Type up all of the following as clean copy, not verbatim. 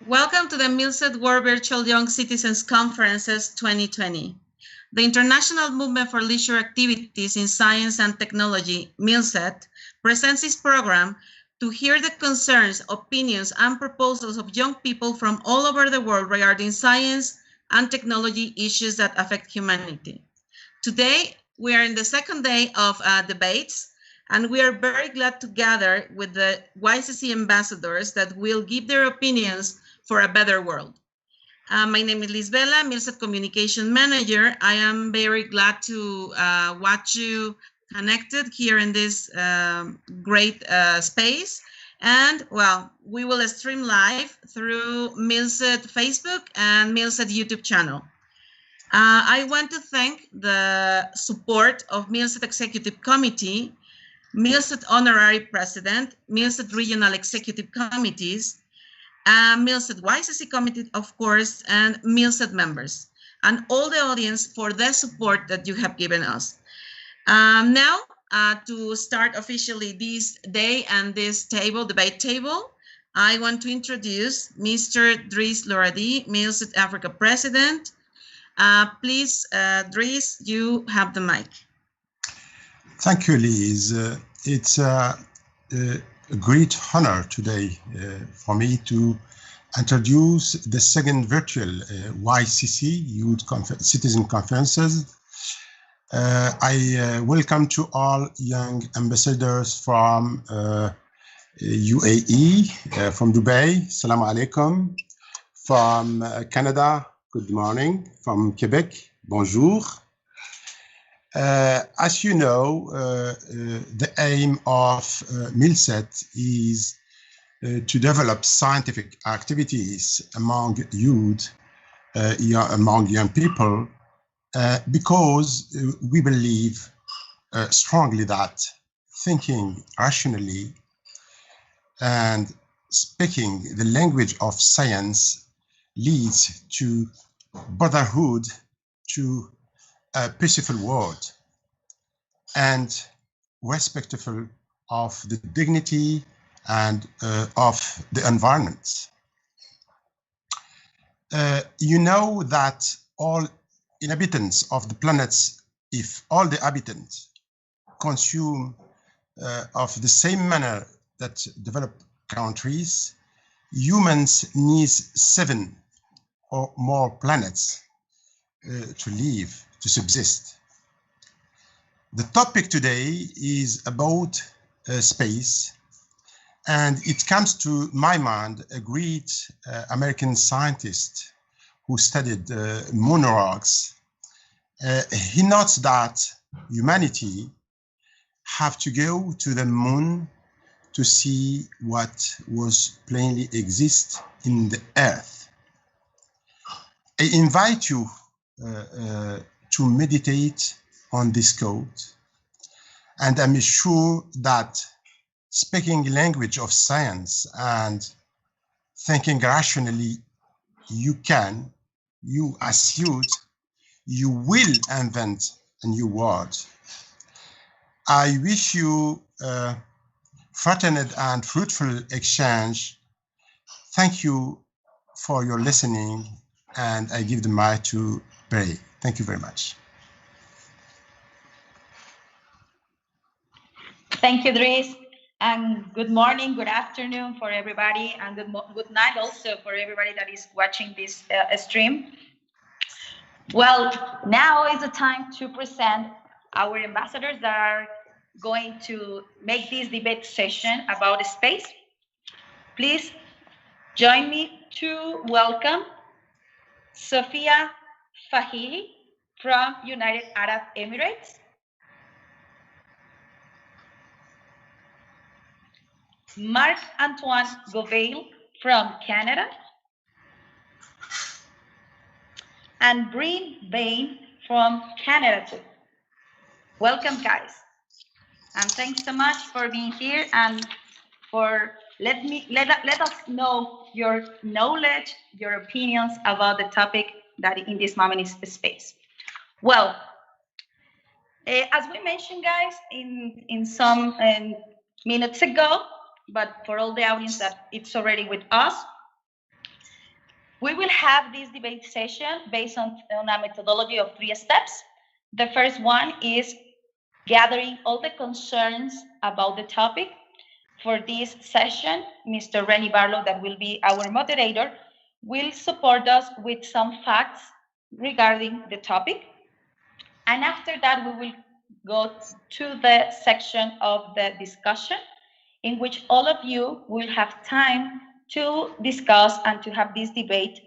Welcome to the Milset World Virtual Young Citizens Conferences 2020. The International Movement for Leisure Activities in Science and Technology, Milset, presents this program to hear the concerns, opinions, and proposals of young people from all over the world regarding science and technology issues that affect humanity. Today, we are in the second day of debates, and we are very glad to gather with the YCC ambassadors that will give their opinions for a better world. My name is Lisbela, Milset Communication Manager. I am very glad to watch you connected here in this great space. And well, we will stream live through Milset Facebook and Milset YouTube channel. I want to thank the support of Milset Executive Committee, Milset Honorary President, Milset Regional Executive Committees, Milset YCC Committee, of course, and Milset members, and all the audience for the support that you have given us. Now, to start officially this day and this debate table, I want to introduce Mr. Dries Loradi, Milset Africa President. Please, Dries, you have the mic. Thank you, Liz. It's a great honor today for me to introduce the second virtual YCC Youth Citizen Conferences. I welcome to all young ambassadors from UAE, from Dubai, Assalamu alaikum, from Canada, good morning, from Quebec, bonjour. As you know, the aim of Milset is to develop scientific activities among youth, among young people, because we believe strongly that thinking rationally and speaking the language of science leads to brotherhood, to a peaceful world, and respectful of the dignity and of the environment. You know that all inhabitants of the planets, if all the inhabitants consume of the same manner that developed countries, humans need 7 or more planets to live, to subsist. The topic today is about space, and it comes to my mind a great American scientist who studied moon rocks. He notes that humanity have to go to the moon to see what was plainly exist in the earth. I invite you to meditate on this quote, and I'm sure that speaking language of science and thinking rationally, you as youth, you will invent a new world. I wish you a fortunate and fruitful exchange. Thank you for your listening, and I give the mic to Barry. Thank you very much. Thank you, Dries, and good morning, good afternoon for everybody, and good night also for everybody that is watching this stream. Well, now is the time to present our ambassadors that are going to make this debate session about space. Please join me to welcome Sofia Fahili from United Arab Emirates, Marc-Antoine Gouveil from Canada, and Breen Bain from Canada too. Welcome, guys, and thanks so much for being here and for let us know your knowledge, your opinions about the topic that in this moment is space. Well, as we mentioned, guys, in some minutes ago, but for all the audience that it's already with us, We will have this debate session based on a methodology of 3 steps. The first one is gathering all the concerns about the topic. For this session, Mr. Renny Barlow, that will be our moderator, will support us with some facts regarding the topic. And after that, we will go to the section of the discussion in which all of you will have time to discuss and to have this debate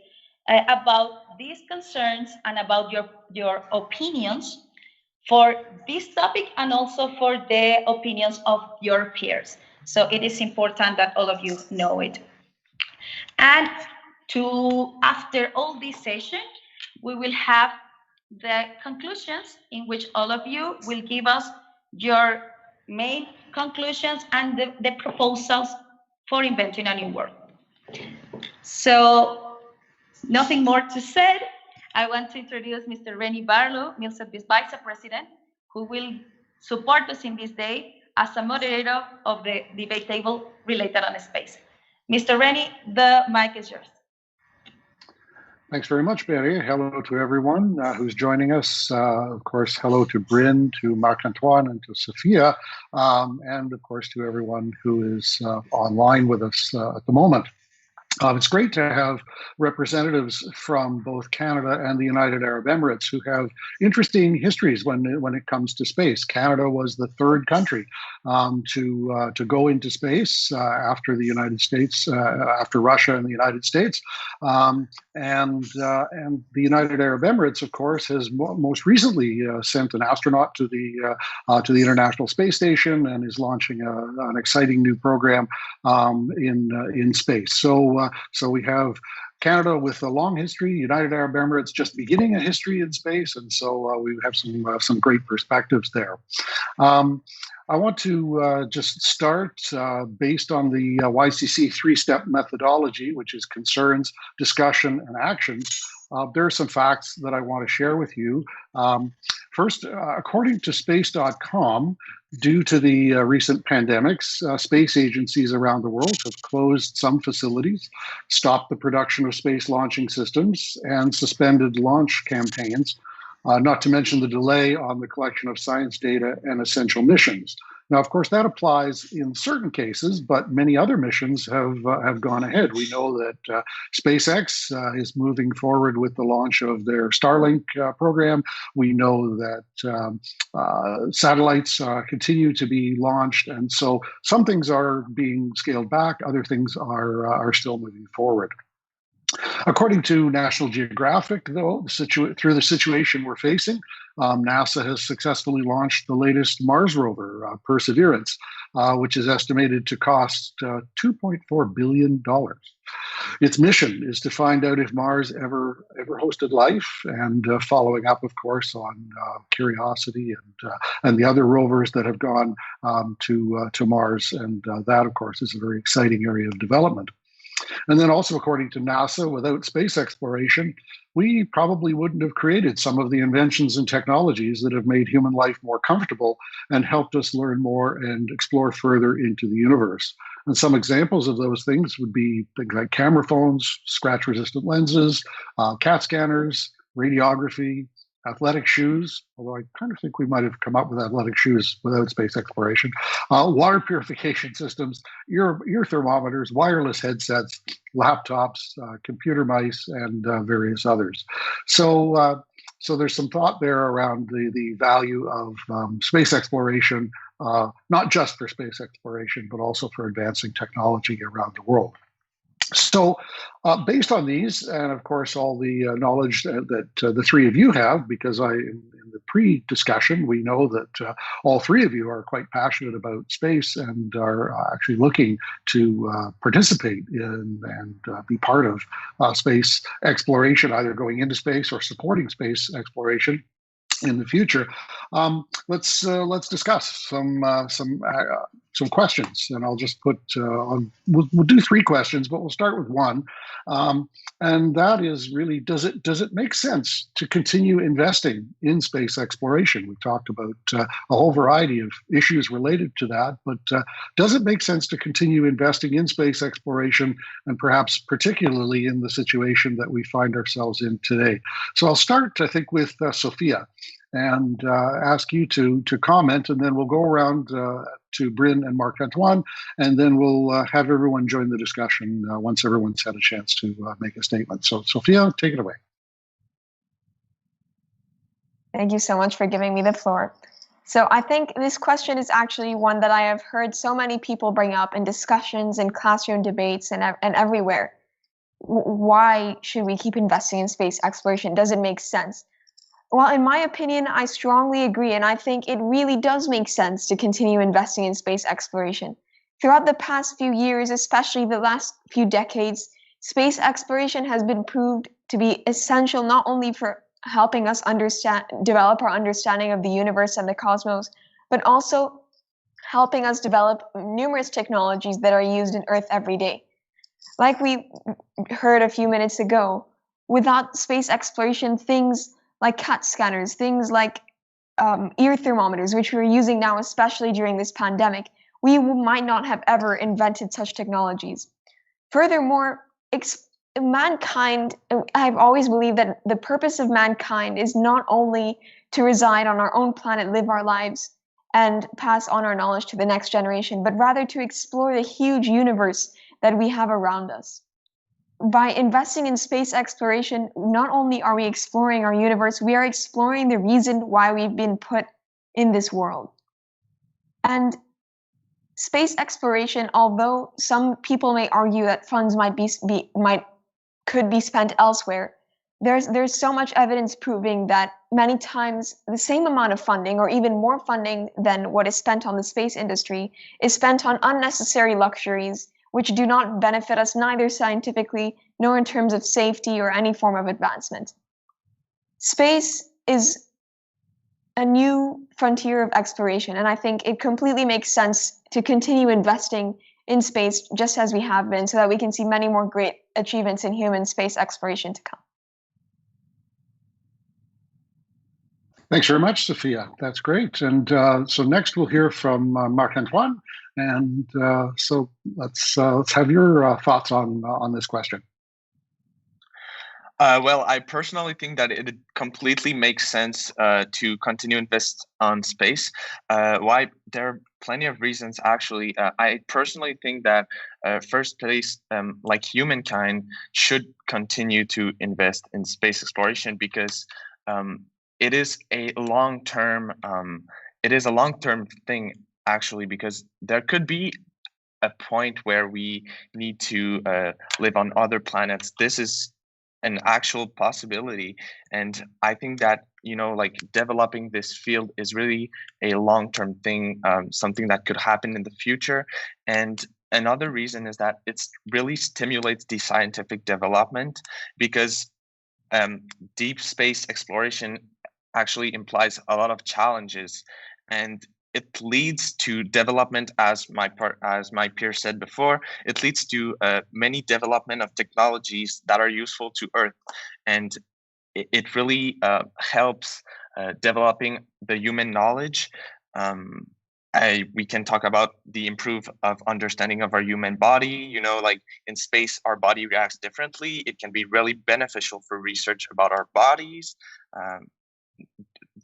about these concerns and about your opinions for this topic and also for the opinions of your peers. So it is important that all of you know it. And after all this session, we will have the conclusions in which all of you will give us your main conclusions and the proposals for inventing a new world. So nothing more to say. I want to introduce Mr. Renny Barlow, Milset Vice President, who will support us in this day as a moderator of the debate table related on space. Mr. Renny, the mic is yours. Thanks very much, Betty. Hello to everyone who's joining us. Of course, hello to Bryn, to Marc-Antoine, and to Sophia, and of course to everyone who is online with us at the moment. It's great to have representatives from both Canada and the United Arab Emirates who have interesting histories when it comes to space. Canada was the third country to go into space after the United States, after Russia and the United States, and the United Arab Emirates, of course, has most recently sent an astronaut to the International Space Station and is launching an exciting new program in space. So we have Canada with a long history, United Arab Emirates just beginning a history in space, and so we have some great perspectives there. I want to just start based on the YCC three-step methodology, which is concerns, discussion, and action. There are some facts that I want to share with you. First, according to space.com, due to the recent pandemics, space agencies around the world have closed some facilities, stopped the production of space launching systems, and suspended launch campaigns, not to mention the delay on the collection of science data and essential missions. Now, of course, that applies in certain cases, but many other missions have gone ahead. We know that SpaceX is moving forward with the launch of their Starlink program. We know that satellites continue to be launched, and so some things are being scaled back, other things are still moving forward. According to National Geographic, though, through the situation we're facing, NASA has successfully launched the latest Mars rover, Perseverance, which is estimated to cost $2.4 billion. Its mission is to find out if Mars ever hosted life, and following up, of course, on Curiosity and the other rovers that have gone to Mars, and that, of course, is a very exciting area of development. And then also, according to NASA, without space exploration, we probably wouldn't have created some of the inventions and technologies that have made human life more comfortable and helped us learn more and explore further into the universe. And some examples of those things would be things like camera phones, scratch-resistant lenses, CAT scanners, radiography, athletic shoes, although I kind of think we might have come up with athletic shoes without space exploration, water purification systems, ear thermometers, wireless headsets, laptops, computer mice, and various others. So there's some thought there around the value of space exploration, not just for space exploration, but also for advancing technology around the world. So based on these, and of course all the knowledge that the three of you have, because in the pre-discussion, we know that all three of you are quite passionate about space and are actually looking to participate in and be part of space exploration, either going into space or supporting space exploration in the future. Let's discuss some some questions, and I'll just put we'll do 3 questions, but we'll start with one, and that is really, does it make sense to continue investing in space exploration? We talked about a whole variety of issues related to that, but does it make sense to continue investing in space exploration, and perhaps particularly in the situation that we find ourselves in today? So I'll start, I think, with Sophia, and ask you to comment, and then we'll go around to Bryn and Marc-Antoine, and then we'll have everyone join the discussion once everyone's had a chance to make a statement. So Sophia, take it away. Thank you so much for giving me the floor. So I think this question is actually one that I have heard so many people bring up in discussions and classroom debates and everywhere. Why should we keep investing in space exploration? Does it make sense? Well, in my opinion, I strongly agree, and I think it really does make sense to continue investing in space exploration. Throughout the past few years, especially the last few decades, space exploration has been proved to be essential not only for helping us develop our understanding of the universe and the cosmos, but also helping us develop numerous technologies that are used in Earth every day. Like we heard a few minutes ago, without space exploration, things like CAT scanners, things like ear thermometers, which we're using now, especially during this pandemic, we might not have ever invented such technologies. Furthermore, mankind, I've always believed that the purpose of mankind is not only to reside on our own planet, live our lives, and pass on our knowledge to the next generation, but rather to explore the huge universe that we have around us. By investing in space exploration, not only are we exploring our universe, we are exploring the reason why we've been put in this world. And space exploration, although some people may argue that funds could be spent elsewhere, there's so much evidence proving that many times the same amount of funding, or even more funding than what is spent on the space industry, is spent on unnecessary luxuries which do not benefit us neither scientifically nor in terms of safety or any form of advancement. Space is a new frontier of exploration, and I think it completely makes sense to continue investing in space just as we have been, so that we can see many more great achievements in human space exploration to come. Thanks very much, Sophia. That's great. And so next we'll hear from Marc-Antoine. And so let's have your thoughts on this question. Well, I personally think that it completely makes sense to continue invest on space. Why? There are plenty of reasons, actually. I personally think that first place, like humankind, should continue to invest in space exploration because it is a long-term. It is a long-term thing, actually, because there could be a point where we need to live on other planets. This is an actual possibility, and I think that, you know, like, developing this field is really a long-term thing, something that could happen in the future. And another reason is that it really stimulates the scientific development, because deep space exploration actually implies a lot of challenges, and it leads to development, as my peer said before. It leads to many development of technologies that are useful to Earth, and it really helps developing the human knowledge. We can talk about the improve of understanding of our human body. You know, like, in space, our body reacts differently. It can be really beneficial for research about our bodies.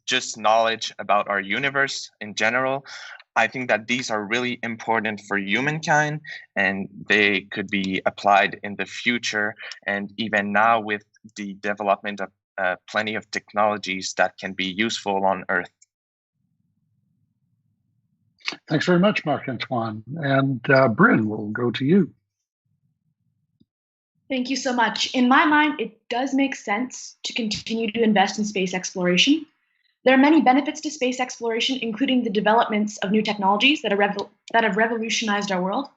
Just knowledge about our universe in general. I think that these are really important for humankind, and they could be applied in the future, and even now with the development of plenty of technologies that can be useful on Earth. Thanks very much, Marc-Antoine. And Bryn, we'll go to you. Thank you so much. In my mind, it does make sense to continue to invest in space exploration. There are many benefits to space exploration, including the developments of new technologies that have revolutionized our world,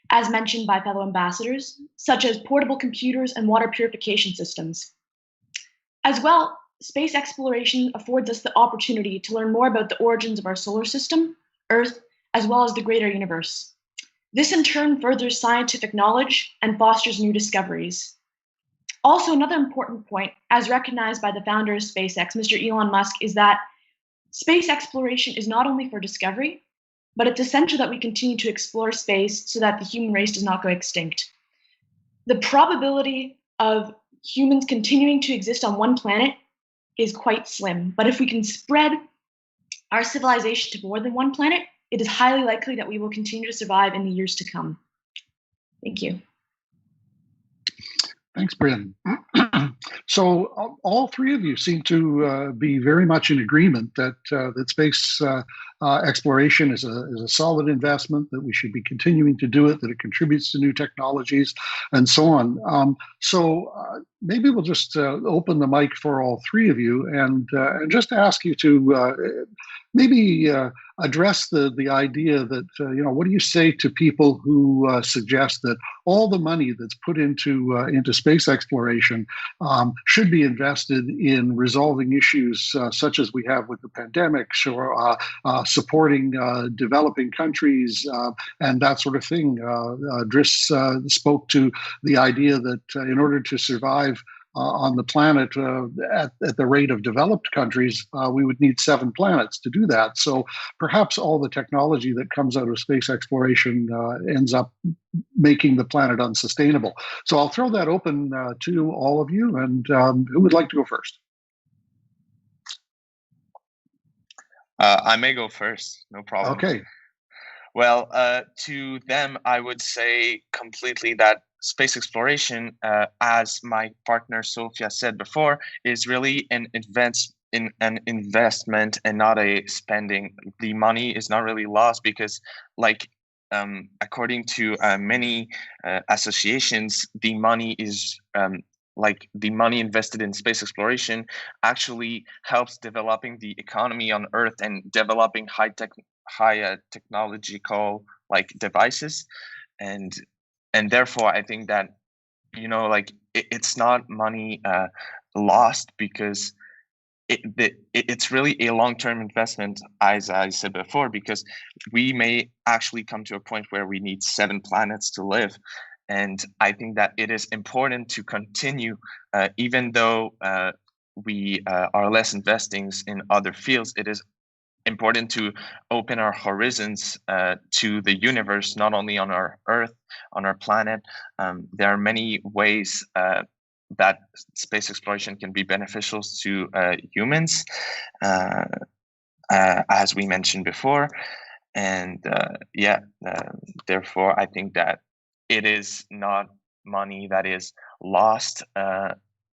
as mentioned by fellow ambassadors, such as portable computers and water purification systems. As well, space exploration affords us the opportunity to learn more about the origins of our solar system, Earth, as well as the greater universe. This in turn furthers scientific knowledge and fosters new discoveries. Also, another important point, as recognized by the founder of SpaceX, Mr. Elon Musk, is that space exploration is not only for discovery, but it's essential that we continue to explore space so that the human race does not go extinct. The probability of humans continuing to exist on one planet is quite slim, but if we can spread our civilization to more than one planet, it is highly likely that we will continue to survive in the years to come. Thank you. Thanks, Bryn. So all three of you seem to be very much in agreement that that space exploration is a solid investment, that we should be continuing to do it, that it contributes to new technologies, and so on. So maybe we'll just open the mic for all three of you and just ask you to maybe address the idea that, what do you say to people who suggest that all the money that's put into space exploration should be invested in resolving issues such as we have with the pandemic, or supporting developing countries and that sort of thing? Driss spoke to the idea that in order to survive on the planet at the rate of developed countries, we would need 7 planets to do that. So perhaps all the technology that comes out of space exploration ends up making the planet unsustainable. So I'll throw that open to all of you, and who would like to go first? I may go first, no problem. Okay. Well, to them, I would say completely that space exploration, as my partner Sophia said before, is really an investment and not a spending. The money is not really lost because, according to many associations, the money is the money invested in space exploration actually helps developing the economy on Earth and developing high technological devices, and therefore I think that it's not money lost because it's really a long-term investment, as I said before, because we may actually come to a point where we need 7 planets to live. And I think that it is important to continue, even though we are less investing in other fields. It is important to open our horizons to the universe, not only on our Earth, on our planet. There are many ways that space exploration can be beneficial to humans, as we mentioned before. And therefore, I think that it is not money that is lost,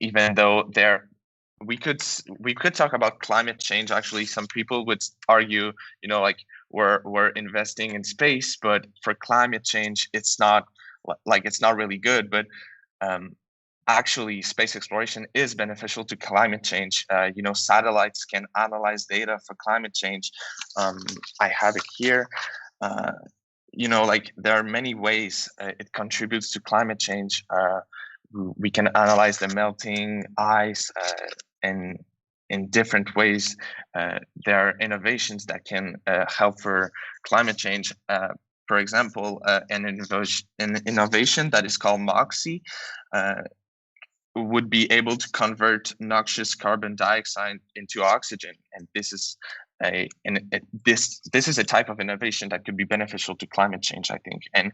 even though we could talk about climate change. Actually, some people would argue, we're investing in space, but for climate change, it's not really good. But actually, space exploration is beneficial to climate change. Satellites can analyze data for climate change. I have it here. There are many ways it contributes to climate change. We can analyze the melting ice and in different ways. There are innovations that can help for climate change. For example, an innovation that is called MOXIE would be able to convert noxious carbon dioxide into oxygen, and this is this is a type of innovation that could be beneficial to climate change, I think. And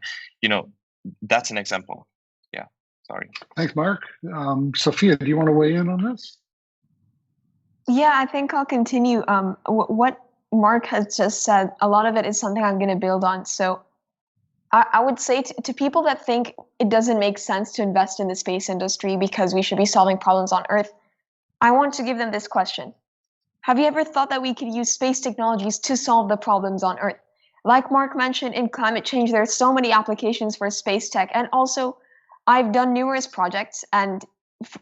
that's an example. Yeah, sorry. Thanks, Mark. Sophia, do you want to weigh in on this? Yeah, I think I'll continue. What Mark has just said, a lot of it is something I'm going to build on. So I would say to people that think it doesn't make sense to invest in the space industry because we should be solving problems on Earth, I want to give them this question. Have you ever thought that we could use space technologies to solve the problems on Earth? Like Mark mentioned, in climate change, there are so many applications for space tech. And also, I've done numerous projects, and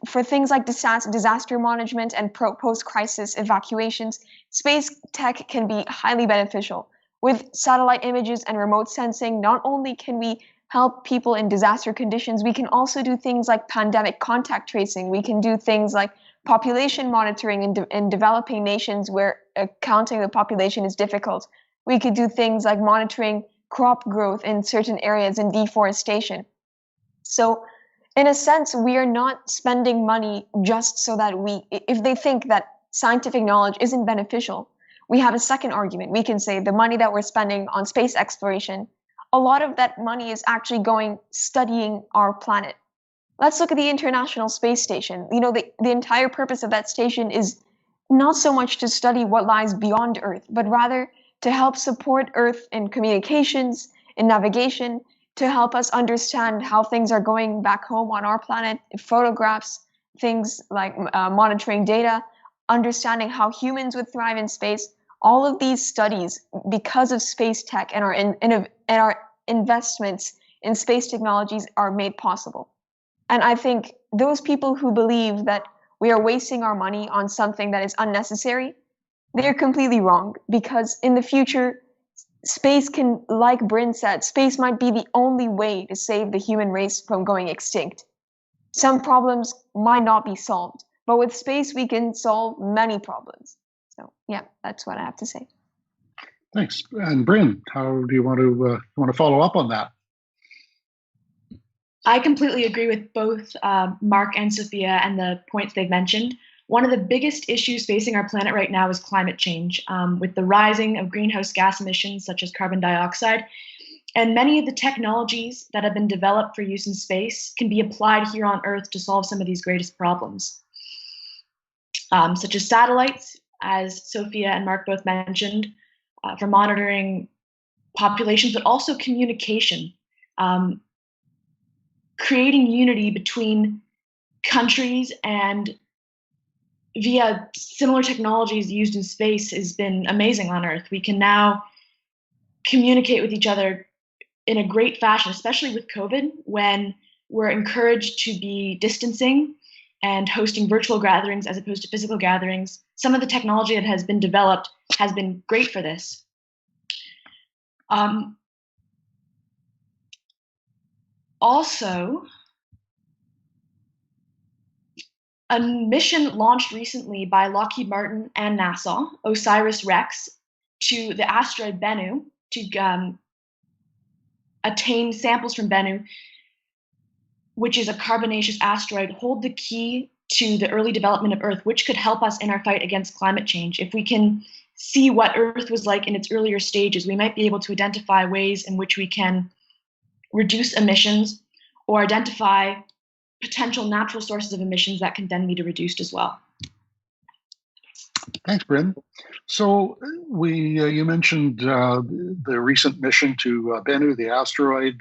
for things like disaster management and post-crisis evacuations, space tech can be highly beneficial. With satellite images and remote sensing, not only can we help people in disaster conditions, we can also do things like pandemic contact tracing. We can do things like population monitoring in developing nations where counting the population is difficult. We could do things like monitoring crop growth in certain areas and deforestation. So in a sense, we are not spending money just so that if they think that scientific knowledge isn't beneficial, we have a second argument. We can say the money that we're spending on space exploration, a lot of that money is actually going studying our planet. Let's look at the International Space Station. You know, the entire purpose of that station is not so much to study what lies beyond Earth, but rather to help support Earth in communications, in navigation, to help us understand how things are going back home on our planet, photographs, things like monitoring data, understanding how humans would thrive in space. All of these studies, because of space tech and our investments in space technologies, are made possible. And I think those people who believe that we are wasting our money on something that is unnecessary, they're completely wrong, because in the future, space can, like Bryn said, space might be the only way to save the human race from going extinct. Some problems might not be solved, but with space, we can solve many problems. So yeah, that's what I have to say. Thanks. And Bryn, how do you want to follow up on that? I completely agree with both Mark and Sophia and the points they've mentioned. One of the biggest issues facing our planet right now is climate change, with the rising of greenhouse gas emissions such as carbon dioxide. And many of the technologies that have been developed for use in space can be applied here on Earth to solve some of these greatest problems, such as satellites, as Sophia and Mark both mentioned, for monitoring populations, but also communication. Creating unity between countries and via similar technologies used in space has been amazing on Earth. We can now communicate with each other in a great fashion, especially with COVID, when we're encouraged to be distancing and hosting virtual gatherings as opposed to physical gatherings. Some of the technology that has been developed has been great for this. Also, a mission launched recently by Lockheed Martin and NASA, OSIRIS-REx, to the asteroid Bennu to attain samples from Bennu, which is a carbonaceous asteroid, hold the key to the early development of Earth, which could help us in our fight against climate change. If we can see what Earth was like in its earlier stages, we might be able to identify ways in which we can reduce emissions or identify potential natural sources of emissions that can then be reduced as well. Thanks, Bryn. So you mentioned the recent mission to Bennu, the asteroid,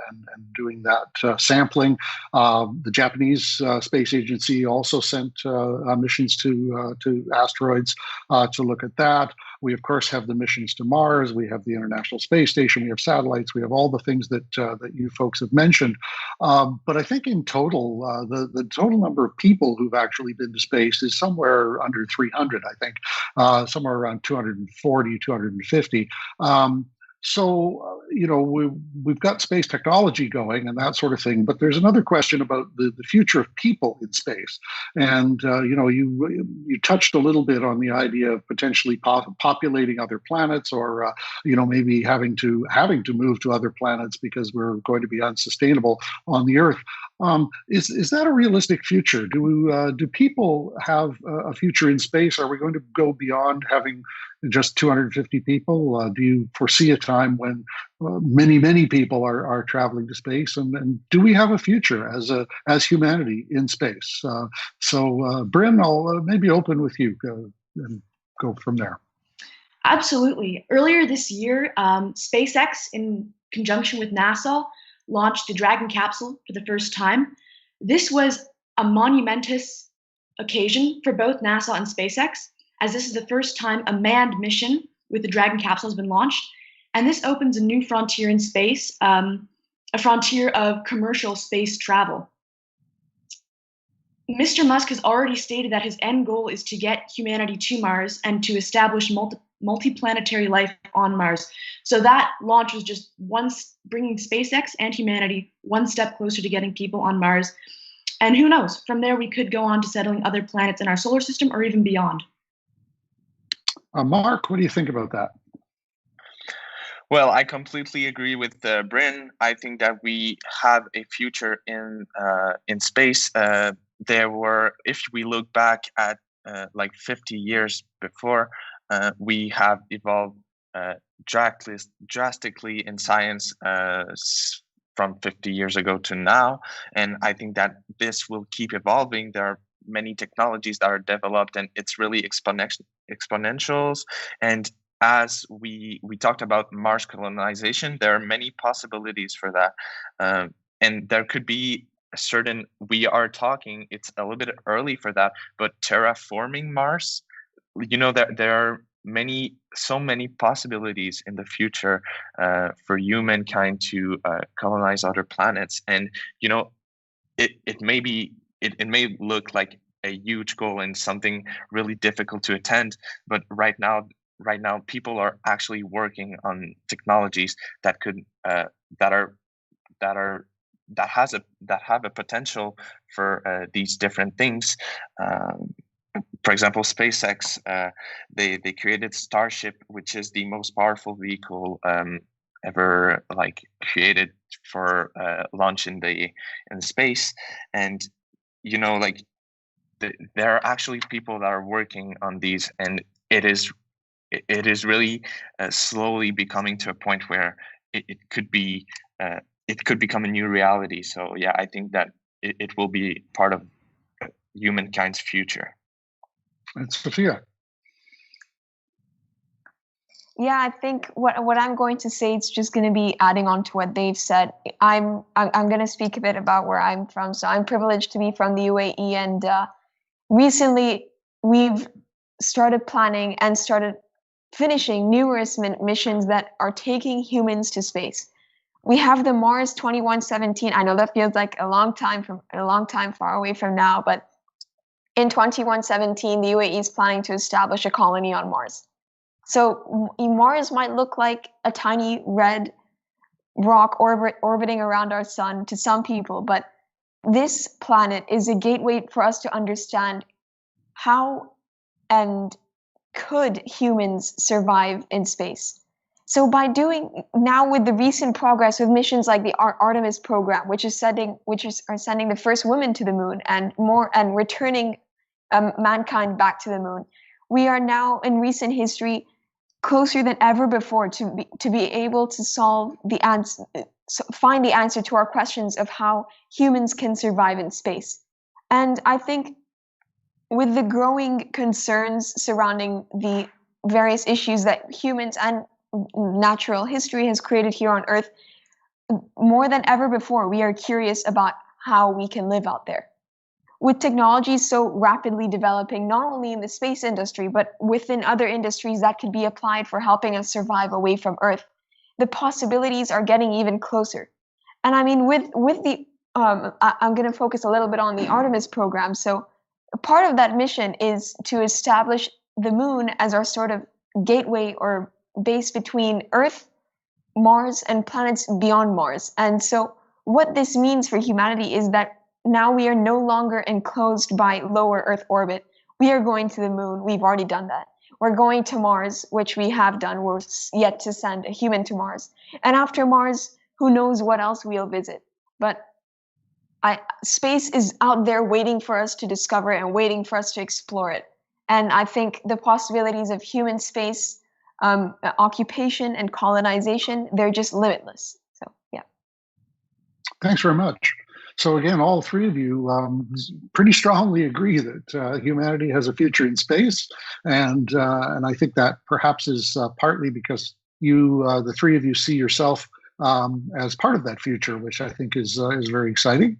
and doing that sampling. The Japanese Space Agency also sent missions to asteroids to look at that. We, of course, have the missions to Mars. We have the International Space Station. We have satellites. We have all the things that you folks have mentioned. But I think in total, the total number of people who've actually been to space is somewhere under 300, I think, somewhere around 240, 250. So, we've got space technology going and that sort of thing, but there's another question about the future of people in space. And, you touched a little bit on the idea of potentially populating other planets or, maybe having to move to other planets because we're going to be unsustainable on the Earth. Is that a realistic future? Do people have a future in space? Are we going to go beyond having just 250 people? Do you foresee a time when many people are traveling to space? And do we have a future as humanity in space? So, Bryn, I'll maybe open with you and go from there. Absolutely. Earlier this year, SpaceX, in conjunction with NASA, launched the Dragon capsule for the first time. This was a monumentous occasion for both NASA and SpaceX, as this is the first time a manned mission with the Dragon capsule has been launched. And this opens a new frontier in space, a frontier of commercial space travel. Mr. Musk has already stated that his end goal is to get humanity to Mars and to establish multiplanetary life on Mars. So that launch was just bringing SpaceX and humanity one step closer to getting people on Mars. And who knows, from there we could go on to settling other planets in our solar system or even beyond. Mark, what do you think about that? Well, I completely agree with Bryn. I think that we have a future in space. If we look back at like 50 years before, we have evolved drastically in science from 50 years ago to now, and I think that this will keep evolving. There are many technologies that are developed, and it's really exponentials. And as we talked about Mars colonization, there are many possibilities for that, and there could be a certain. We are talking. It's a little bit early for that, but terraforming Mars. There are so many possibilities in the future for humankind to colonize other planets, and it may look like a huge goal and something really difficult to attend, but right now people are actually working on technologies that could that are that are that have a potential for these different things. For example, SpaceX, they created Starship, which is the most powerful vehicle ever created for launch in the space. And there are actually people that are working on these, and it is really slowly becoming to a point where it could become a new reality. So yeah, I think that it will be part of humankind's future. And Sophia. Yeah, I think what I'm going to say, it's just going to be adding on to what they've said. I'm going to speak a bit about where I'm from. So I'm privileged to be from the UAE, and recently we've started planning and started finishing numerous missions that are taking humans to space. We have the Mars 2117. I know that feels like a long time far away from now, but in 2117, the UAE is planning to establish a colony on Mars. So Mars might look like a tiny red rock orbiting around our sun to some people, but this planet is a gateway for us to understand how and could humans survive in space. So by doing now, with the recent progress with missions like the Artemis program, which is sending the first women to the moon and returning mankind back to the moon, we are now in recent history closer than ever before to be able to find the answer to our questions of how humans can survive in space. And I think with the growing concerns surrounding the various issues that humans and natural history has created here on Earth, more than ever before, we are curious about how we can live out there. With technology so rapidly developing, not only in the space industry, but within other industries that could be applied for helping us survive away from Earth, the possibilities are getting even closer. And I mean, with the, I'm going to focus a little bit on the Artemis program. So part of that mission is to establish the moon as our sort of gateway or base between Earth, Mars, and planets beyond Mars. And so what this means for humanity is that now we are no longer enclosed by lower Earth orbit. We are going to the moon. We've already done that. We're going to Mars, which we have done. We're yet to send a human to Mars. And after Mars, who knows what else we'll visit. But space is out there waiting for us to discover and waiting for us to explore it. And I think the possibilities of human space occupation and colonization, they're just limitless. So, yeah. Thanks very much. So again, all three of you pretty strongly agree that humanity has a future in space, and I think that perhaps is partly because you, the three of you, see yourself as part of that future, which I think is very exciting.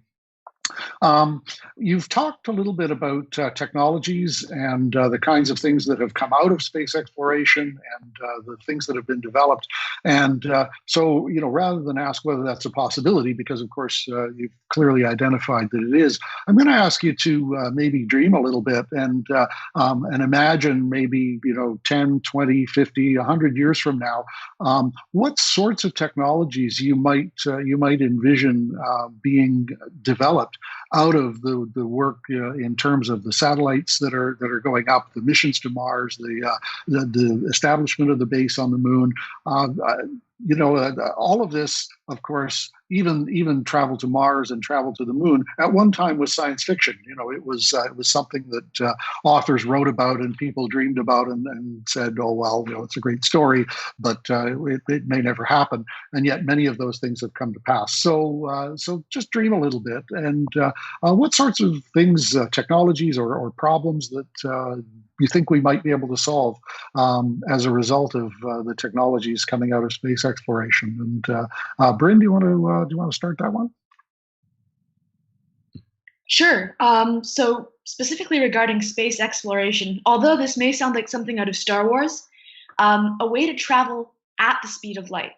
You've talked a little bit about technologies and the kinds of things that have come out of space exploration and the things that have been developed. And so, rather than ask whether that's a possibility, because of course you've clearly identified that it is, I'm going to ask you to maybe dream a little bit and imagine maybe 10, 20, 50, 100 years from now, what sorts of technologies you might envision being developed out of the work in terms of the satellites that are going up, the missions to Mars, the establishment of the base on the moon. all of this, of course, even travel to Mars and travel to the moon at one time was science fiction. It was something that authors wrote about and people dreamed about and said, oh well, it's a great story, but it may never happen. And yet many of those things have come to pass. So just dream a little bit. And what sorts of things, technologies or problems that you think we might be able to solve as a result of the technologies coming out of space exploration? And Bryn, do you want to start that one? Sure. So specifically regarding space exploration, although this may sound like something out of Star Wars, a way to travel at the speed of light.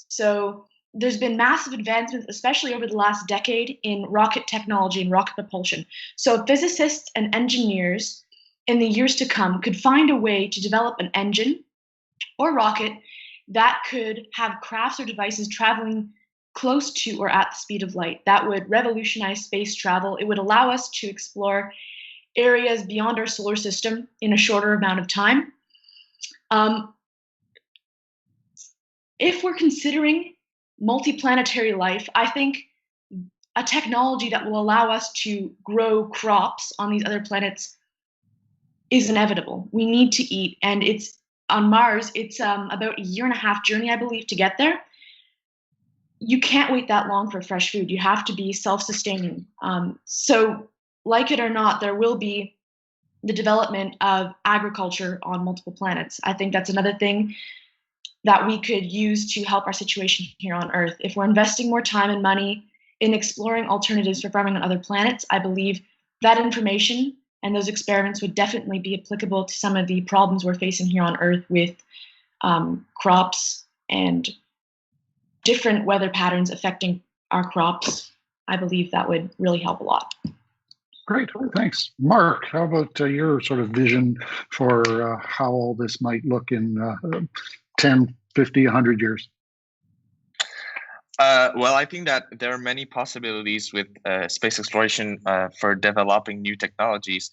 So there's been massive advancements, especially over the last decade, in rocket technology and rocket propulsion. So physicists and engineers in the years to come could find a way to develop an engine or rocket that could have crafts or devices traveling close to or at the speed of light. That would revolutionize space travel. It would allow us to explore areas beyond our solar system in a shorter amount of time. If we're considering multiplanetary life, I think a technology that will allow us to grow crops on these other planets is inevitable. We need to eat, and it's on Mars. It's about a 1.5-year journey, I believe, to get there. You can't wait that long for fresh food. You have to be self-sustaining. So, like it or not, there will be the development of agriculture on multiple planets. I think that's another thing that we could use to help our situation here on Earth. If we're investing more time and money in exploring alternatives for farming on other planets, I believe that information and those experiments would definitely be applicable to some of the problems we're facing here on Earth with crops and different weather patterns affecting our crops. I believe that would really help a lot. Great, thanks. Mark, how about your sort of vision for how all this might look in 10, 50, 100 years? Well, I think that there are many possibilities with space exploration for developing new technologies.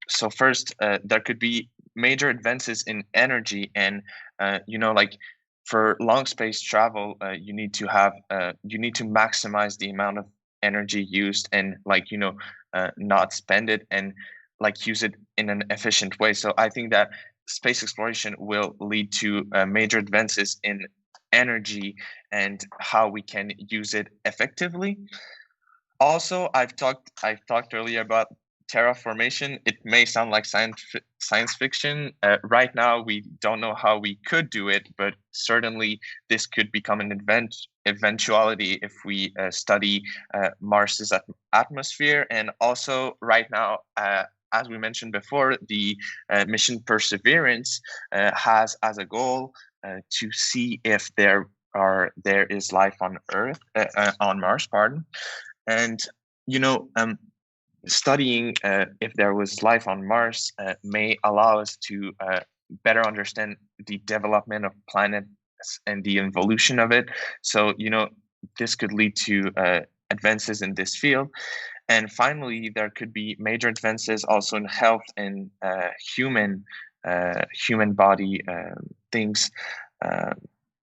So first, there could be major advances in energy, and like for long space travel, you need to maximize the amount of energy used, and not spend it, and use it in an efficient way. So I think that space exploration will lead to major advances in energy and how we can use it effectively. Also, I've talked earlier about terraformation. It may sound like science fiction. Right now, we don't know how we could do it, but certainly this could become an eventuality if we study Mars's atmosphere. And also, right now, as we mentioned before, the mission Perseverance has as a goal to see if there is life on Earth, on Mars, pardon. And studying if there was life on Mars may allow us to better understand the development of planets and the evolution of it. So this could lead to advances in this field. And finally, there could be major advances also in health and human body things.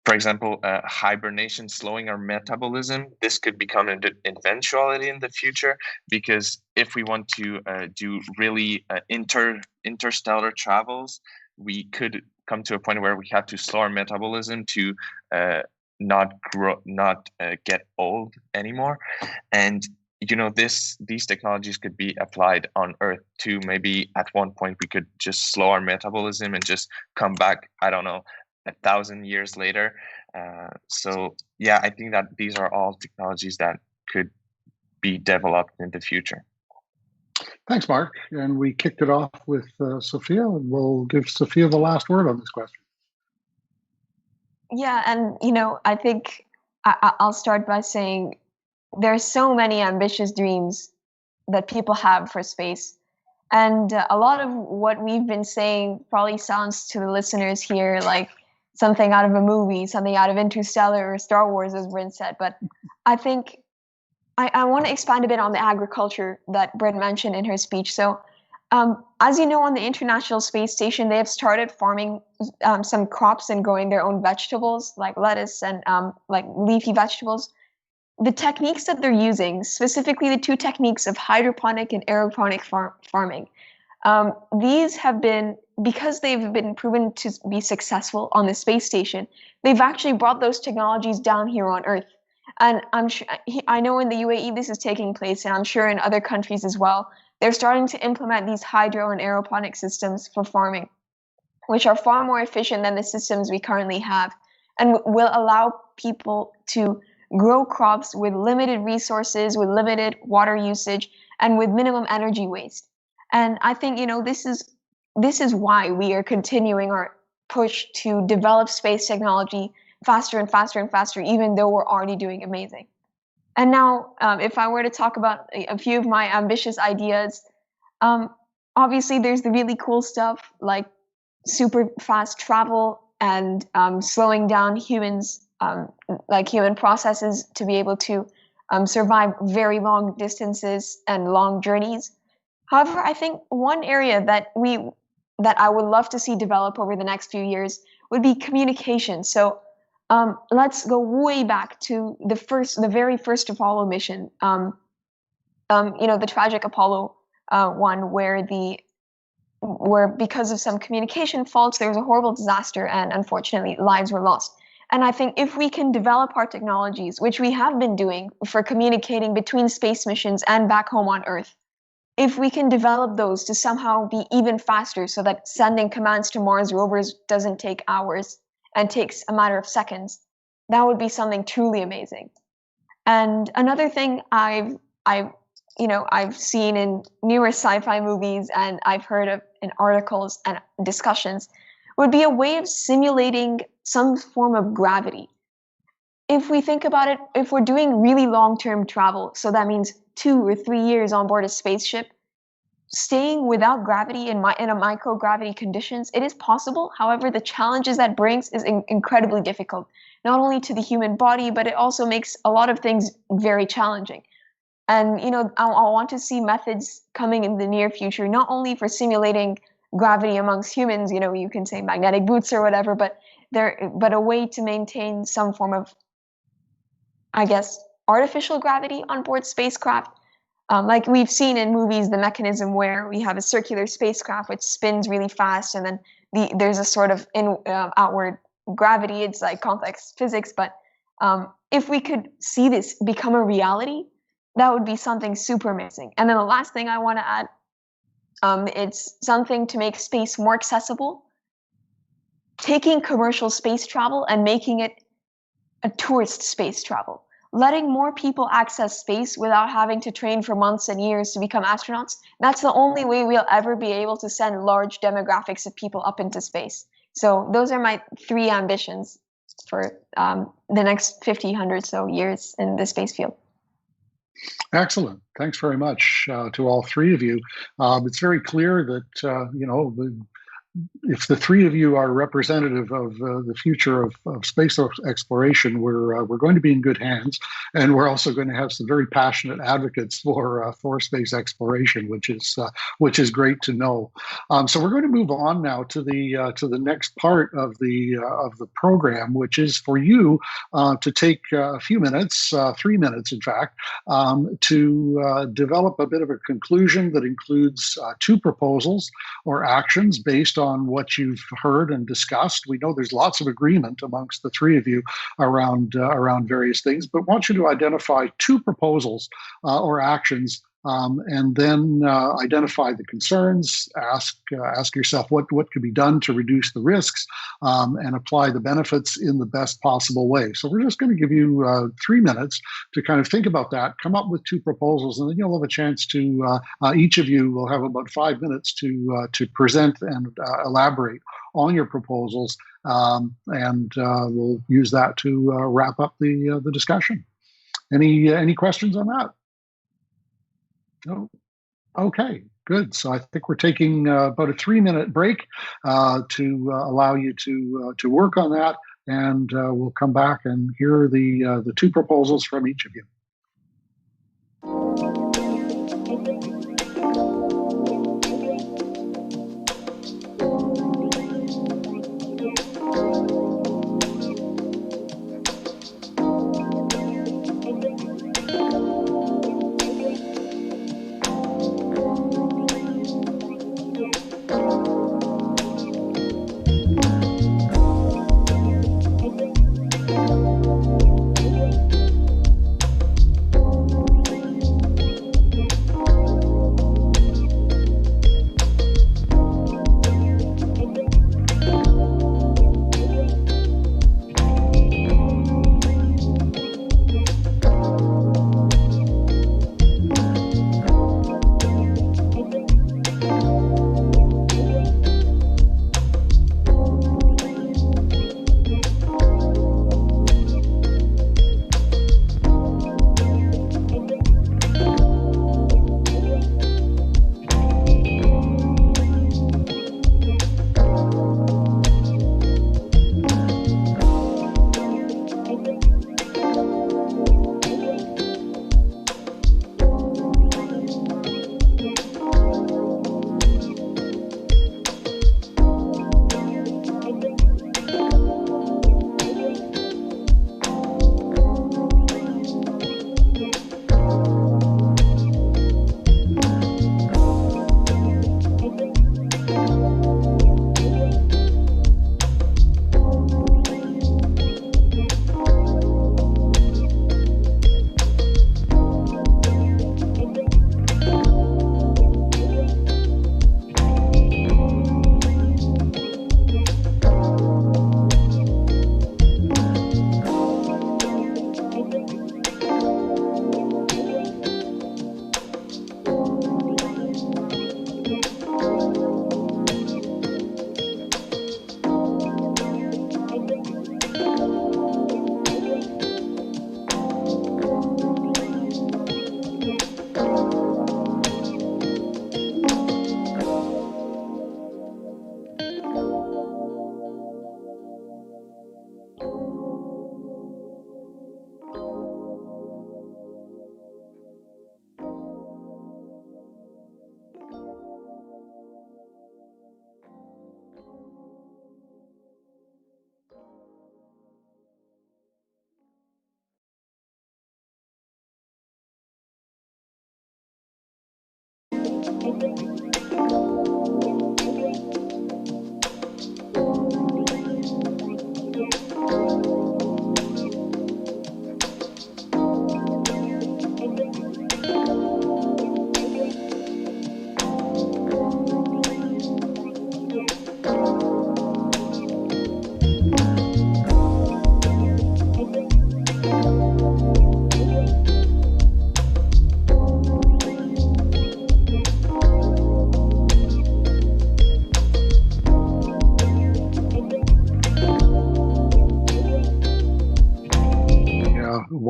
For example, hibernation, slowing our metabolism. This could become an eventuality in the future, because if we want to do really interstellar travels, we could come to a point where we have to slow our metabolism to not get old anymore. And these technologies could be applied on Earth too. Maybe at one point we could just slow our metabolism and just come back, I don't know, 1,000 years later. So yeah, I think that these are all technologies that could be developed in the future. Thanks, Mark. And we kicked it off with Sophia, and we'll give Sophia the last word on this question. Yeah, and I think I'll start by saying there's so many ambitious dreams that people have for space. And a lot of what we've been saying probably sounds to the listeners here like something out of a movie, something out of Interstellar or Star Wars, as Bryn said. But I think I want to expand a bit on the agriculture that Bryn mentioned in her speech. So As you know, on the International Space Station, they have started farming some crops and growing their own vegetables, like lettuce and like leafy vegetables. The techniques that they're using, specifically the two techniques of hydroponic and aeroponic farming, these have been, because they've been proven to be successful on the space station, they've actually brought those technologies down here on Earth. And I'm sure, I know in the UAE this is taking place, and I'm sure in other countries as well. They're starting to implement these hydro and aeroponic systems for farming, which are far more efficient than the systems we currently have, and will allow people to grow crops with limited resources, with limited water usage, and with minimum energy waste. And I think, this is why we are continuing our push to develop space technology faster and faster and faster, even though we're already doing amazing. And now, if I were to talk about a few of my ambitious ideas, obviously there's the really cool stuff like super fast travel and slowing down humans, like human processes, to be able to survive very long distances and long journeys. However, I think one area that I would love to see develop over the next few years would be communication. So let's go way back to the very first Apollo mission. The tragic Apollo 1, where because of some communication faults, there was a horrible disaster, and unfortunately, lives were lost. And I think if we can develop our technologies, which we have been doing for communicating between space missions and back home on Earth, if we can develop those to somehow be even faster, so that sending commands to Mars rovers doesn't take hours and takes a matter of seconds, that would be something truly amazing. And another thing I've seen in numerous sci-fi movies, and I've heard of in articles and discussions, would be a way of simulating some form of gravity. If we think about it, if we're doing really long-term travel, so that means 2 or 3 years on board a spaceship, staying without gravity in a microgravity conditions, it is possible. However, the challenges that brings is incredibly difficult, not only to the human body, but it also makes a lot of things very challenging. And, I want to see methods coming in the near future, not only for simulating gravity amongst humans, you can say magnetic boots or whatever, but a way to maintain some form of, I guess, artificial gravity on board spacecraft. Like we've seen in movies, the mechanism where we have a circular spacecraft which spins really fast, and then there's a sort of outward gravity. It's like complex physics, but if we could see this become a reality, that would be something super amazing. And then the last thing I want to add, it's something to make space more accessible. Taking commercial space travel and making it a tourist space travel. Letting more people access space without having to train for months and years to become astronauts. That's the only way we'll ever be able to send large demographics of people up into space. So those are my 3 ambitions for the next 50, 100 so years in the space field. Excellent. Thanks very much to all 3 of you. It's very clear that, if the 3 of you are representative of the future of space exploration, we're going to be in good hands, and we're also going to have some very passionate advocates for space exploration, which is great to know. So we're going to move on now to the next part of the program, which is for you to take a few minutes, 3 minutes, in fact, to develop a bit of a conclusion that includes 2 proposals or actions based on what you've heard and discussed. We know there's lots of agreement amongst the 3 of you around various things, but want you to identify 2 proposals or actions, and then identify the concerns. Ask yourself what could be done to reduce the risks, and apply the benefits in the best possible way. So we're just going to give you 3 minutes to kind of think about that, come up with 2 proposals, and then you'll have a chance to, each of you will have about 5 minutes to present and elaborate on your proposals, and we'll use that to wrap up the discussion. Any questions on that? No? Okay, good. So I think we're taking about a 3-minute break to allow you to work on that, and we'll come back and hear the 2 proposals from each of you.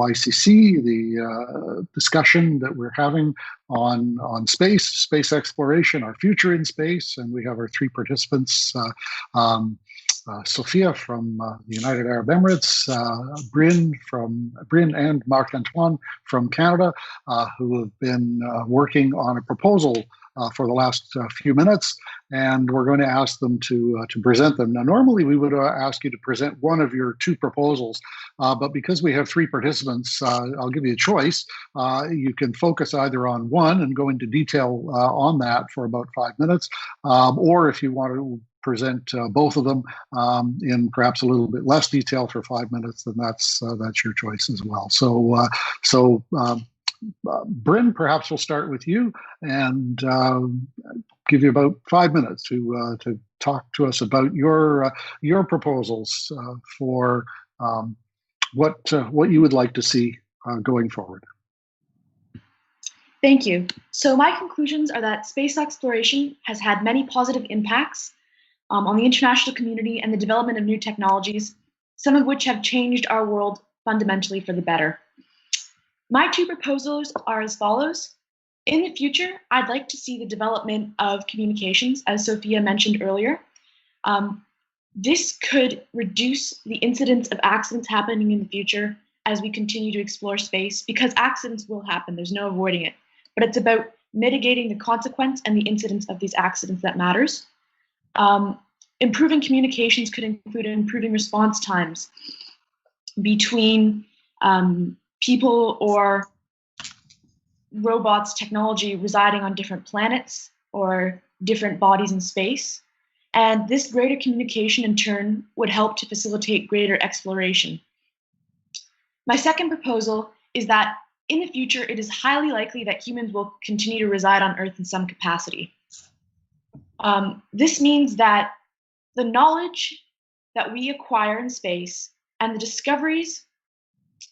YCC, the discussion that we're having on space exploration, our future in space, and we have our three participants, Sophia from the United Arab Emirates, Bryn and Marc-Antoine from Canada, who have been working on a proposal for the last few minutes, and we're going to ask them to present them. Now, normally we would ask you to present one of your two proposals, but because we have three participants, I'll give you a choice. You can focus either on one and go into detail on that for about 5 minutes, or if you want to present both of them in perhaps a little bit less detail for 5 minutes, then that's your choice as well. So Bryn, perhaps we'll start with you and give you about 5 minutes to talk to us about your proposals for what you would like to see going forward. Thank you. So my conclusions are that space exploration has had many positive impacts on the international community and the development of new technologies, some of which have changed our world fundamentally for the better. My two proposals are as follows. In the future, I'd like to see the development of communications, as Sophia mentioned earlier. This could reduce the incidence of accidents happening in the future as we continue to explore space, because accidents will happen, there's no avoiding it. But it's about mitigating the consequence and the incidence of these accidents that matters. Improving communications could include improving response times between people or robots, technology residing on different planets or different bodies in space. And this greater communication in turn would help to facilitate greater exploration. My second proposal is that in the future, it is highly likely that humans will continue to reside on Earth in some capacity. This means that the knowledge that we acquire in space and the discoveries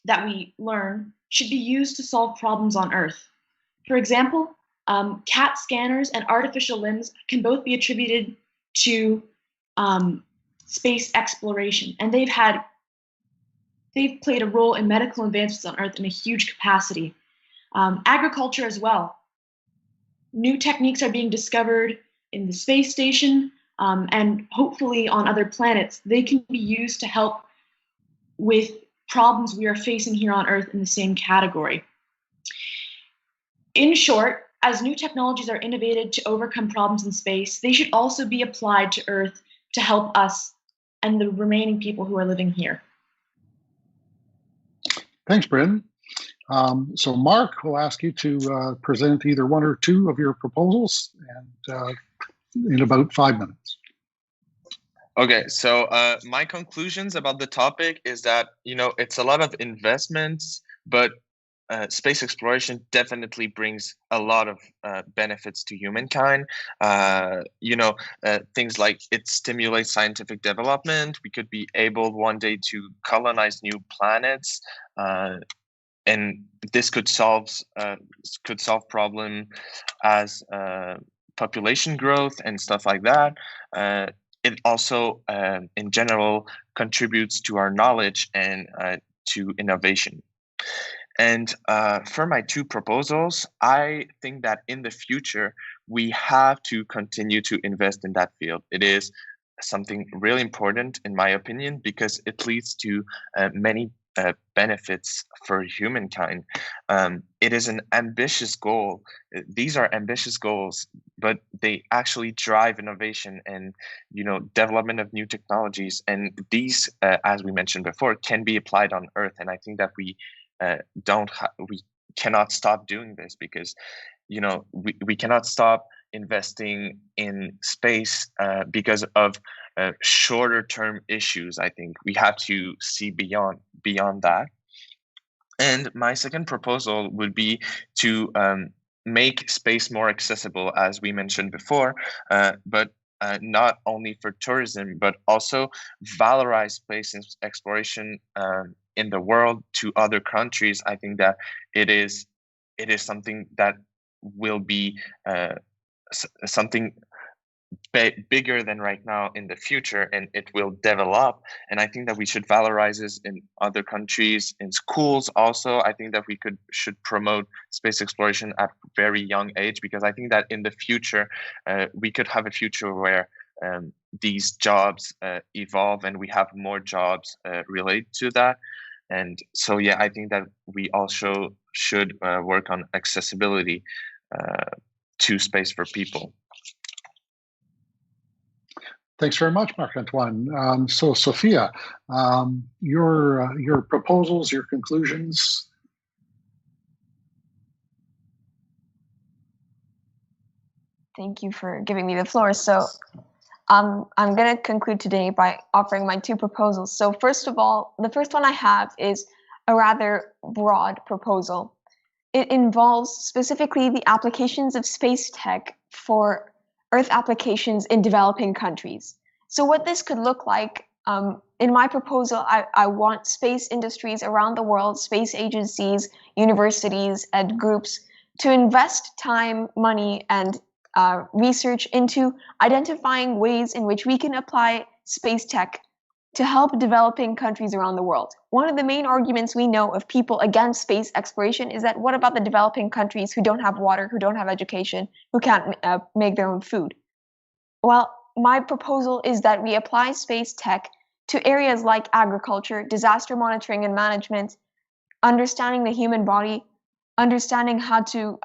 that we learn should be used to solve problems on Earth. For example, CAT scanners and artificial limbs can both be attributed to space exploration, and they've played a role in medical advancements on Earth in a huge capacity. Agriculture as well. New techniques are being discovered in the space station and hopefully on other planets. They can be used to help with problems we are facing here on Earth in the same category. In short, as new technologies are innovated to overcome problems in space, they should also be applied to Earth to help us and the remaining people who are living here. Thanks, Bryn. So Marc, will ask you to present either one or two of your proposals and in about 5 minutes. Okay, so my conclusions about the topic is that, it's a lot of investments, but space exploration definitely brings a lot of benefits to humankind. Things like it stimulates scientific development. We could be able one day to colonize new planets, and this could solve problem as population growth and stuff like that. It also, in general, contributes to our knowledge and to innovation. And for my two proposals, I think that in the future, we have to continue to invest in that field. It is something really important, in my opinion, because it leads to many benefits for humankind. It is an ambitious goal. These are ambitious goals, but they actually drive innovation and development of new technologies. And these, as we mentioned before, can be applied on Earth. And I think that we cannot stop doing this, because we cannot stop investing in space because of shorter term issues. I think we have to see beyond that. And my second proposal would be to make space more accessible, as we mentioned before, but not only for tourism, but also valorize space exploration in the world to other countries. I think that it is something that will be something bigger than right now in the future, and it will develop. And I think that we should valorize this in other countries, in schools also. I think that we should promote space exploration at very young age, because I think that in the future we could have a future where these jobs evolve and we have more jobs related to that. And so yeah, I think that we also should work on accessibility to space for people. Thanks very much, Marc-Antoine. So, Sophia, your proposals, your conclusions. Thank you for giving me the floor. So I'm going to conclude today by offering my two proposals. So first of all, the first one I have is a rather broad proposal. It involves specifically the applications of space tech for Earth applications in developing countries. So what this could look like, in my proposal, I want space industries around the world, space agencies, universities, and groups to invest time, money, and research into identifying ways in which we can apply space tech to help developing countries around the world. One of the main arguments we know of people against space exploration is that what about the developing countries who don't have water, who don't have education, who can't make their own food? Well, my proposal is that we apply space tech to areas like agriculture, disaster monitoring and management, understanding the human body, understanding how to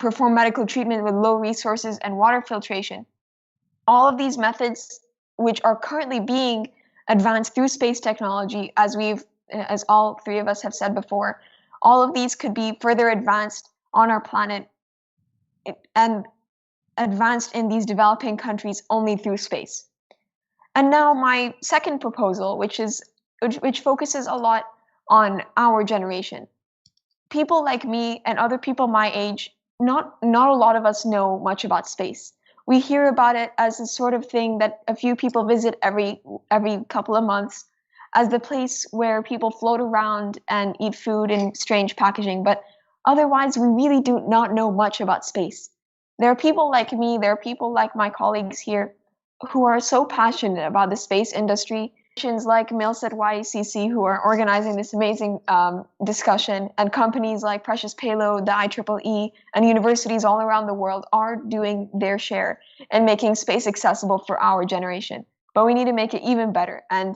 perform medical treatment with low resources and water filtration. All of these methods, which are currently being advanced through space technology, as all three of us have said before, all of these could be further advanced on our planet and advanced in these developing countries only through space. And now my second proposal, which focuses a lot on our generation. People like me and other people my age, not a lot of us know much about space. We hear about it as a sort of thing that a few people visit every couple of months, as the place where people float around and eat food in strange packaging. But otherwise, we really do not know much about space. There are people like me, there are people like my colleagues here who are so passionate about the space industry, like Milset YCC, who are organizing this amazing discussion, and companies like Precious Payload, the IEEE, and universities all around the world are doing their share and making space accessible for our generation. But we need to make it even better. And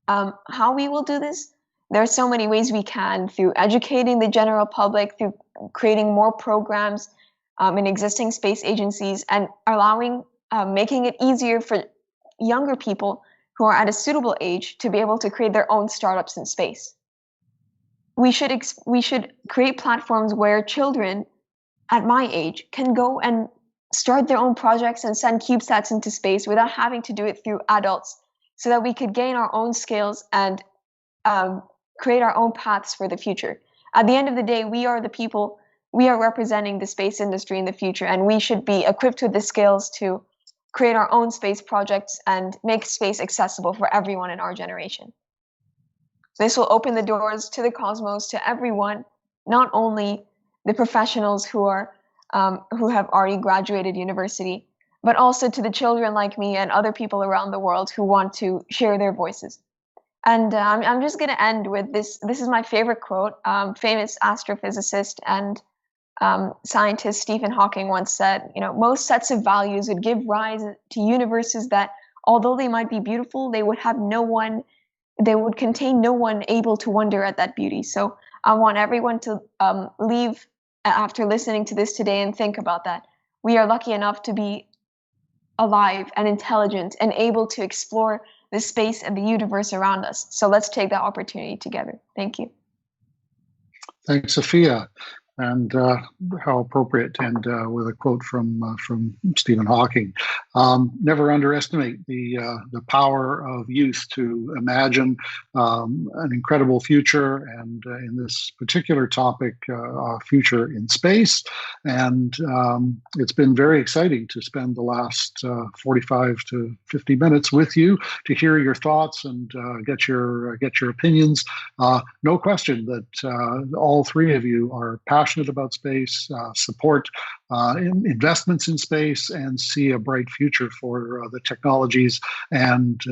how we will do this? There are so many ways we can, through educating the general public, through creating more programs in existing space agencies, and making it easier for younger people who are at a suitable age to be able to create their own startups in space. We should create platforms where children at my age can go and start their own projects and send CubeSats into space without having to do it through adults, so that we could gain our own skills and create our own paths for the future. At the end of the day, we are the people, we are representing the space industry in the future, and we should be equipped with the skills to create our own space projects and make space accessible for everyone in our generation. This will open the doors to the cosmos to everyone, not only the professionals who have already graduated university, but also to the children like me and other people around the world who want to share their voices. And I'm just going to end with this. This is my favorite quote. Famous astrophysicist and scientist Stephen Hawking once said, most sets of values would give rise to universes that, although they might be beautiful, they would contain no one able to wonder at that beauty. So I want everyone to leave after listening to this today and think about that. We are lucky enough to be alive and intelligent and able to explore the space and the universe around us. So let's take that opportunity together. Thank you. Thanks, Sophia. And how appropriate, and with a quote from Stephen Hawking. Never underestimate the power of youth to imagine an incredible future, and in this particular topic, a future in space. And it's been very exciting to spend the last 45 to 50 minutes with you to hear your thoughts and get your opinions. No question that all three of you are passionate about space, support investments in space, and see a bright future for the technologies and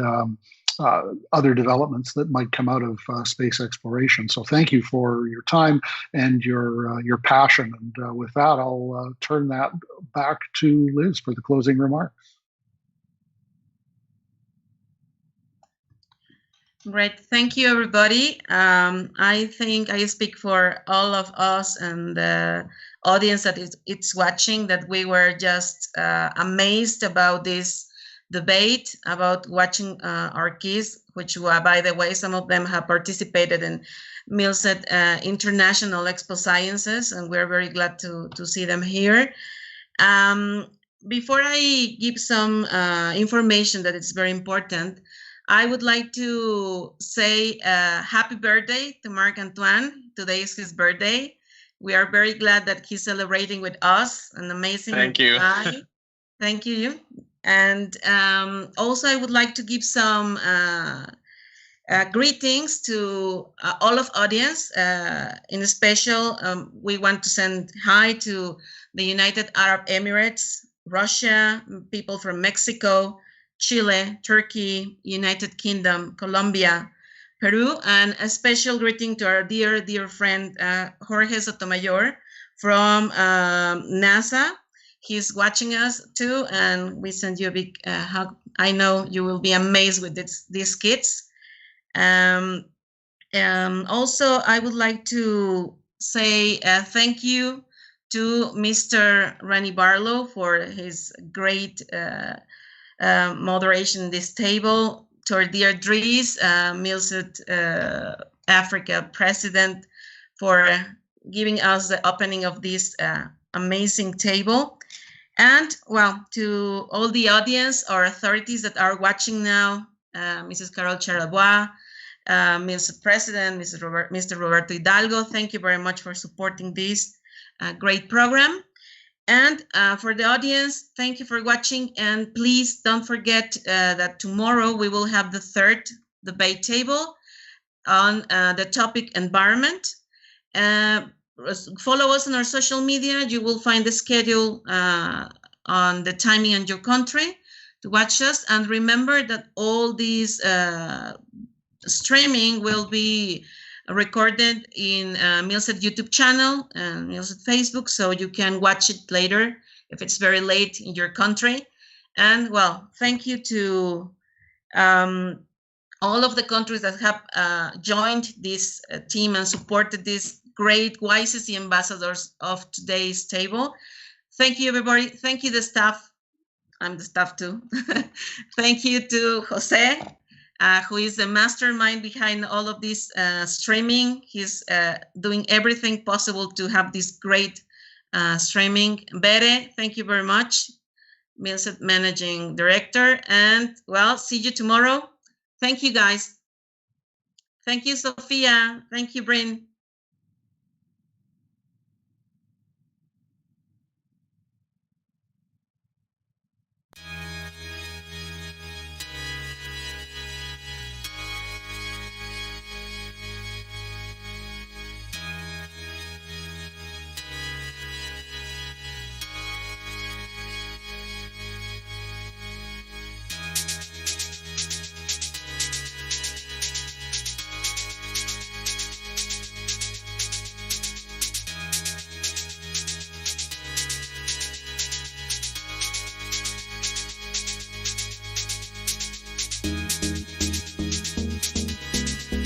other developments that might come out of space exploration. So thank you for your time and your passion. And with that, I'll turn that back to Liz for the closing remarks. Great. Thank you, everybody. I think I speak for all of us and the audience that it's watching, that we were just amazed about this debate, about watching our kids, which, by the way, some of them have participated in Milset International Expo Sciences, and we're very glad to see them here. Before I give some information that is very important, I would like to say happy birthday to Marc Antoine. Today is his birthday. We are very glad that he's celebrating with us. An amazing Thank you. guy. Thank you. And also, I would like to give some greetings to all of audience. In special, we want to send hi to the United Arab Emirates, Russia, people from Mexico, Chile, Turkey, United Kingdom, Colombia, Peru, and a special greeting to our dear friend Jorge Sotomayor from NASA. He's watching us too, and we send you a big hug. I know you will be amazed with these kids. Also, I would like to say thank you to Mr. Rani Barlow for his great moderation in this table, to our dear Dries, Milset Africa president, for giving us the opening of this amazing table. And well, to all the audience or authorities that are watching now, Mrs. Carol Charabois, Milset president, Mr. Roberto Hidalgo, thank you very much for supporting this great program. And for the audience, thank you for watching. And please don't forget that tomorrow we will have the third debate table on the topic environment. Follow us on our social media. You will find the schedule on the timing in your country to watch us. And remember that all these streaming will be recorded in Milset YouTube channel and Milset Facebook, so you can watch it later if it's very late in your country. And well, thank you to all of the countries that have joined this team and supported these great YCC ambassadors of today's table. Thank you, everybody. Thank you, the staff. I'm the staff too. Thank you to Jose, who is the mastermind behind all of this streaming. He's doing everything possible to have this great streaming. Bere, thank you very much, Milset Managing Director. And well, see you tomorrow. Thank you, guys. Thank you, Sophia. Thank you, Bryn.